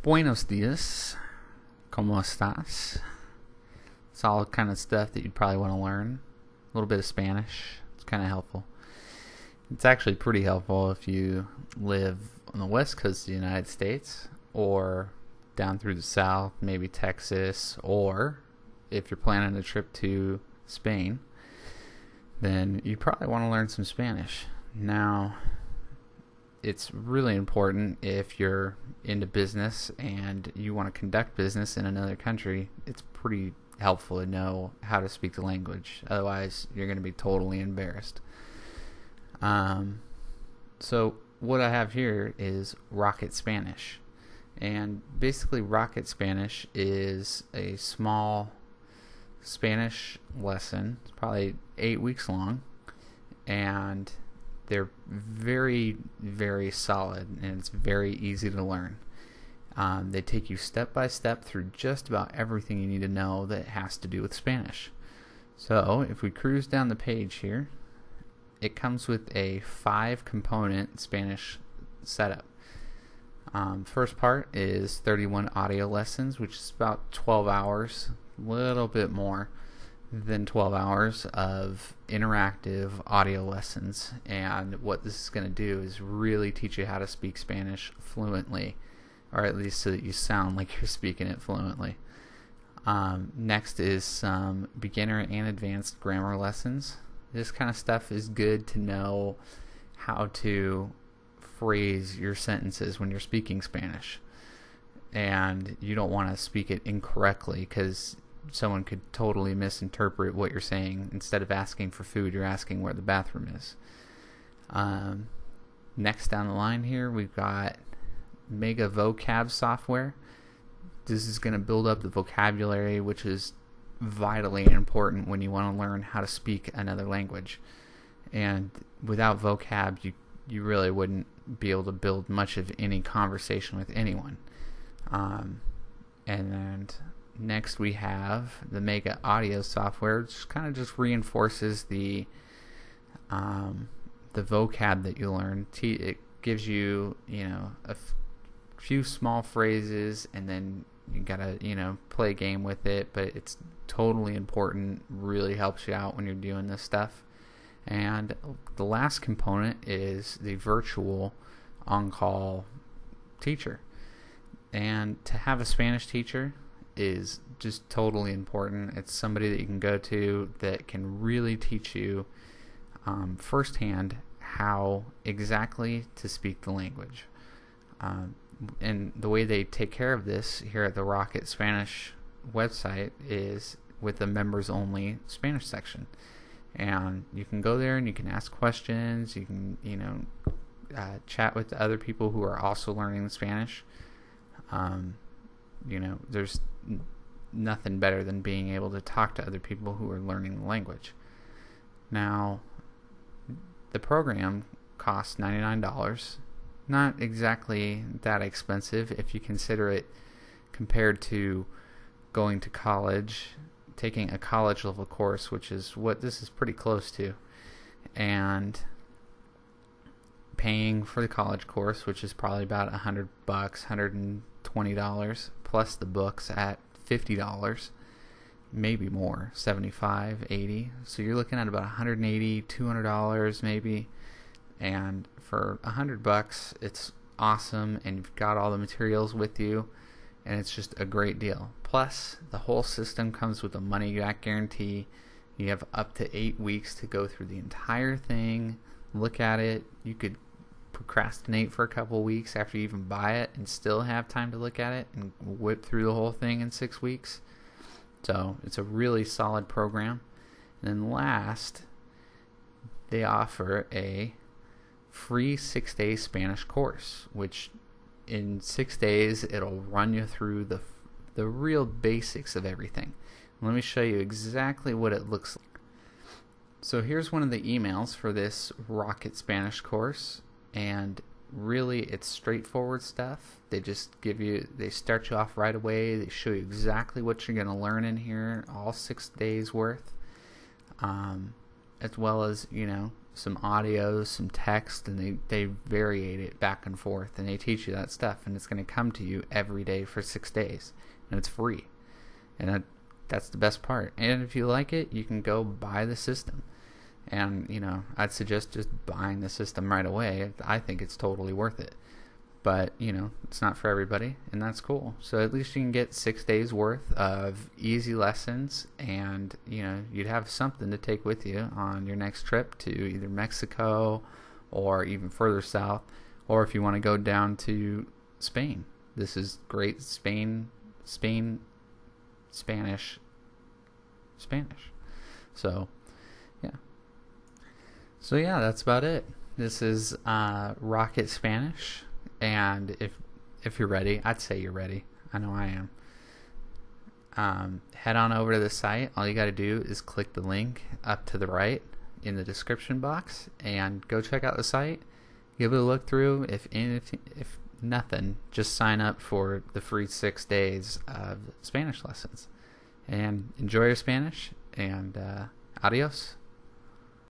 Buenos Dias, Como estas? It's all kind of stuff that you'd probably want to learn. A little bit of Spanish. It's kind of helpful. It's actually pretty helpful if you live on the west coast of the United States or down through the south, maybe Texas, or if you're planning a trip to Spain, then you probably want to learn some Spanish. Now, it's really important if you're into business and you want to conduct business in another country. It's pretty helpful to know how to speak the language. Otherwise, you're going to be totally embarrassed. So what I have here is Rocket Spanish. And basically Rocket Spanish is a small Spanish lesson. It's probably 8 weeks long. And they're very, very solid, and it's very easy to learn. They take you step by step through just about everything you need to know that has to do with Spanish. So if we cruise down the page here, it comes with a 5-component Spanish setup. First part is 31 audio lessons, which is about 12 hours, a little bit more than 12 hours of interactive audio lessons. And what this is going to do is really teach you how to speak Spanish fluently, or at least so that you sound like you're speaking it fluently. Next is some beginner and advanced grammar lessons. This kind of stuff is good to know how to phrase your sentences when you're speaking Spanish. And you don't want to speak it incorrectly because someone could totally misinterpret what you're saying. Instead of asking for food, you're asking where the bathroom is. Next down the line here, we've got Mega Vocab software. This is going to build up the vocabulary, which is vitally important when you want to learn how to speak another language. And without vocab, you really wouldn't be able to build much of any conversation with anyone. And then next we have the Mega Audio software, which kind of just reinforces the vocab that you learn. It gives you, a few small phrases, and then you gotta, play a game with it, but it's totally important, really helps you out when you're doing this stuff. And the last component is the virtual on-call teacher. And to have a Spanish teacher is just totally important. It's somebody that you can go to that can really teach you firsthand how exactly to speak the language. And the way they take care of this here at the Rocket Spanish website is with the members only Spanish section. And you can go there and you can ask questions. You can, chat with the other people who are also learning Spanish. There's nothing better than being able to talk to other people who are learning the language. Now, the program costs $99. Not exactly that expensive if you consider it compared to going to college, taking a college level course, which is what this is pretty close to, and paying for the college course, which is probably about $100, $120, plus the books at $50, maybe more, $75, $80. So you're looking at about $180, $200 maybe. And for $100, it's awesome, and you've got all the materials with you, and it's just a great deal. Plus, the whole system comes with a money-back guarantee. You have up to 8 weeks to go through the entire thing, look at it. You could procrastinate for a couple weeks after you even buy it and still have time to look at it and whip through the whole thing in 6 weeks. So it's a really solid program. And then last, they offer a free 6-day Spanish course, which in 6 days it'll run you through the real basics of everything. Let me show you exactly what it looks like. So here's one of the emails for this Rocket Spanish course, and really it's straightforward stuff. They start you off right away. They show you exactly what you're going to learn in here, all 6 days worth, as well as some audio, some text, and they variate it back and forth, and they teach you that stuff, and it's going to come to you every day for 6 days, and it's free. And that's the best part. And if you like it, you can go buy the system. And, I'd suggest just buying the system right away. I think it's totally worth it. But, it's not for everybody, and that's cool. So at least you can get 6 days worth of easy lessons, and, you'd have something to take with you on your next trip to either Mexico or even further south, or if you want to go down to Spain. This is great Spanish. So, yeah. That's about it. This is Rocket Spanish. And if you're ready, I'd say you're ready. I know I am. Head on over to the site. All you got to do is click the link up to the right in the description box and go check out the site. Give it a look through. If nothing, just sign up for the free 6 days of Spanish lessons. And enjoy your Spanish, and adios.